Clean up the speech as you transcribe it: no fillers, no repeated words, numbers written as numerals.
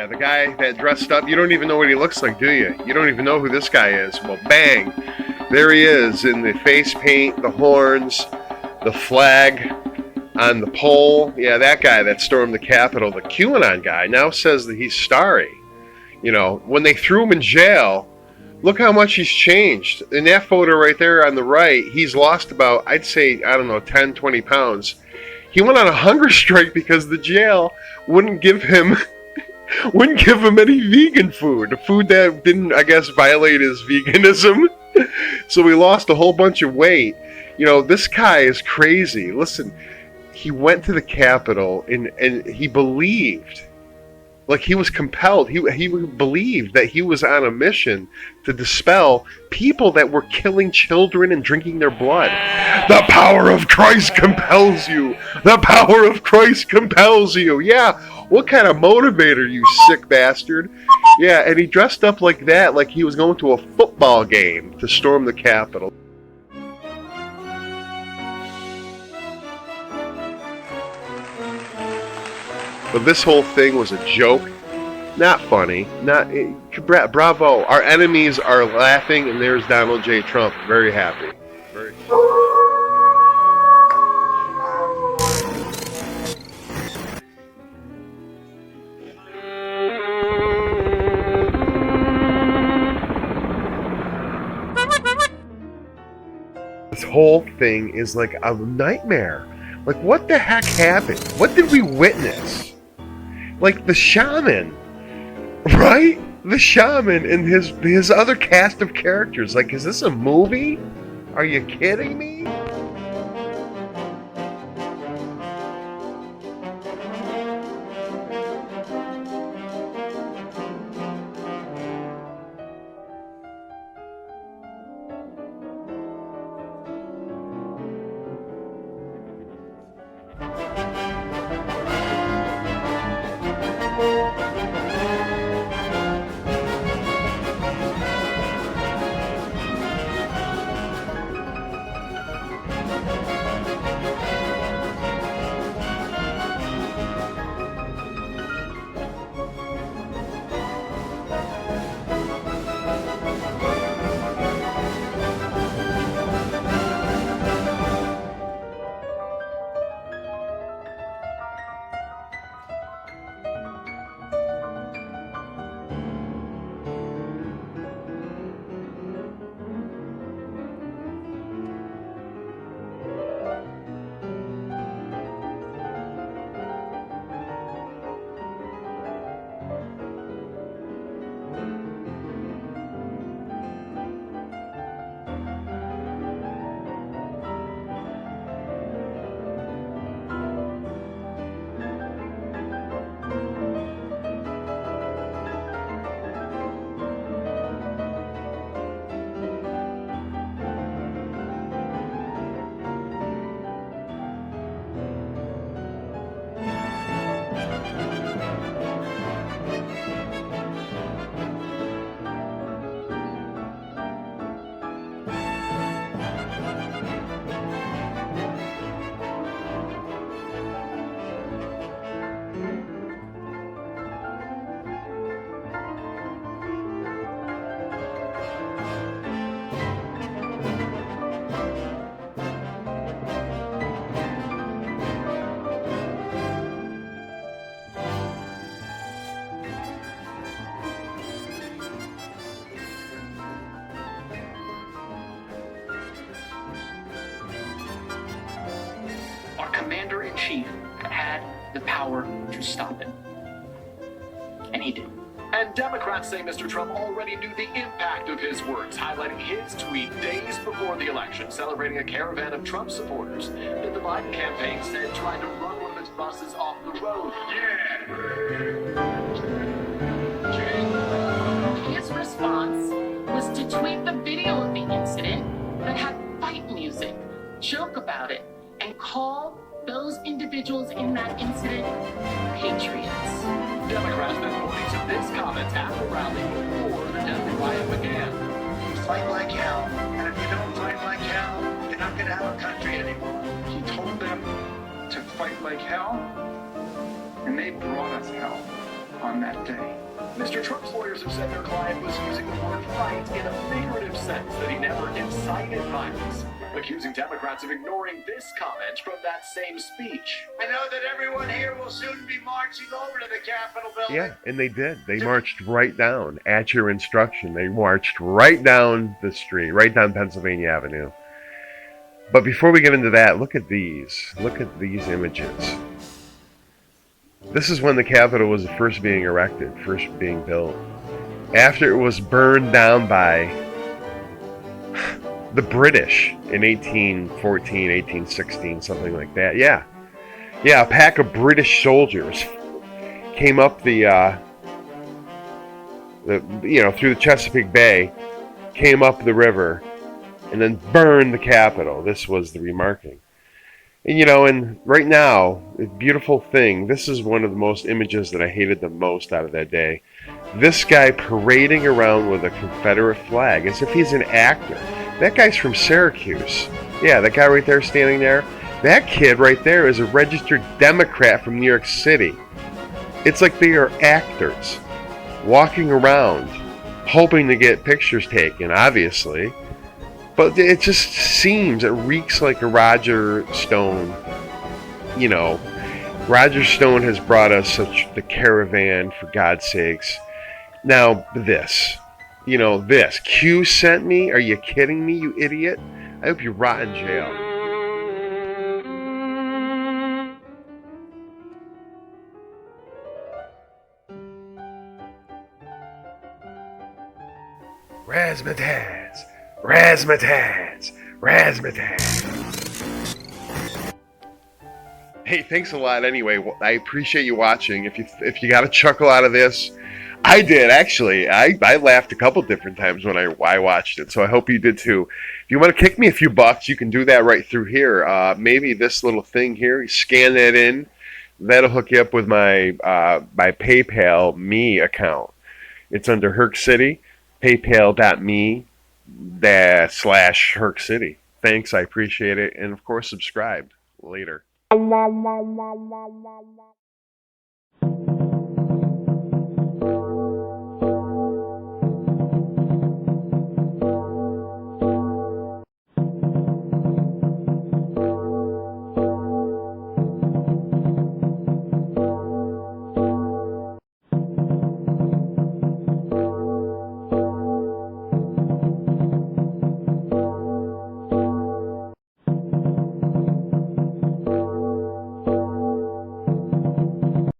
Yeah, the guy that dressed up, you don't even know what he looks like, do you? You don't even know who this guy is. Well, bang, there he is in the face paint, the horns, the flag on the pole. Yeah, that guy that stormed the Capitol, the QAnon guy, now says that he's sorry. You know, when they threw him in jail, look how much he's changed. In that photo right there on the right, he's lost about, I'd say, I don't know, 10, 20 pounds. He went on a hunger strike because the jail wouldn't give him any vegan food that didn't, I guess, violate his veganism. So he lost a whole bunch of weight. You know, this guy is crazy. Listen, he went to the Capitol and he believed, like he was compelled, he believed that he was on a mission to dispel people that were killing children and drinking their blood. The power of Christ compels you. The power of Christ compels you. Yeah, what kind of motivator, you sick bastard? Yeah, and he dressed up like that, like he was going to a football game to storm the Capitol. But this whole thing was a joke. Not funny. Bravo. Our enemies are laughing, and there's Donald J. Trump. Very happy. Very. This whole thing is like a nightmare. Like, what the heck happened? What did we witness? Like the shaman, right? The shaman and his other cast of characters. Like, is this a movie? Are you kidding me? Commander-in-Chief had the power to stop it. And he did. And Democrats say Mr. Trump already knew the impact of his words, highlighting his tweet days before the election, celebrating a caravan of Trump supporters that the Biden campaign said tried to run one of its buses off the road. His response was to tweet the video of the incident that had fight music, joke about it, and call those individuals in that incident patriots. Democrats been pointing to this comment at the rally before the deadly riot began. Fight like hell, and if you don't fight like hell, you're not going to have a country anymore. He told them to fight like hell, and they brought us hell. on that day. Mr. Trump's lawyers have said their client was using the word fight in a figurative sense, that he never incited violence, accusing Democrats of ignoring this comment from that same speech. I know that everyone here will soon be marching over to the Capitol building. Yeah, and they did. They marched right down at your instruction. They marched right down the street, right down Pennsylvania Avenue. But before we get into that, look at these. Look at these images. This is when the Capitol was first being erected, first being built. After it was burned down by the British in 1814, 1816, something like that. Yeah, a pack of British soldiers came up the through the Chesapeake Bay, came up the river, and then burned the Capitol. This was the remarking. And and right now, a beautiful thing, this is one of the most images that I hated the most out of that day. This guy parading around with a Confederate flag as if he's an actor. That guy's from Syracuse. Yeah, that guy right there standing there. That kid right there is a registered Democrat from New York City. It's like they are actors walking around hoping to get pictures taken, obviously. But it just seems, it reeks like a Roger Stone. Roger Stone has brought us the caravan, for God's sakes. Now, this. Q sent me? Are you kidding me, you idiot? I hope you rot in jail. Razzmatazz, razzmatazz, razzmatazz. Hey, thanks a lot anyway. I appreciate you watching. If you got a chuckle out of this, I did actually. I laughed a couple different times when I watched it, so I hope you did too. If you want to kick me a few bucks, you can do that right through here. Maybe this little thing here, you scan that in. That'll hook you up with my PayPal me account. It's under Herc City. PayPal.me/Herc City. Thanks, I appreciate it. And of course, subscribe. Later.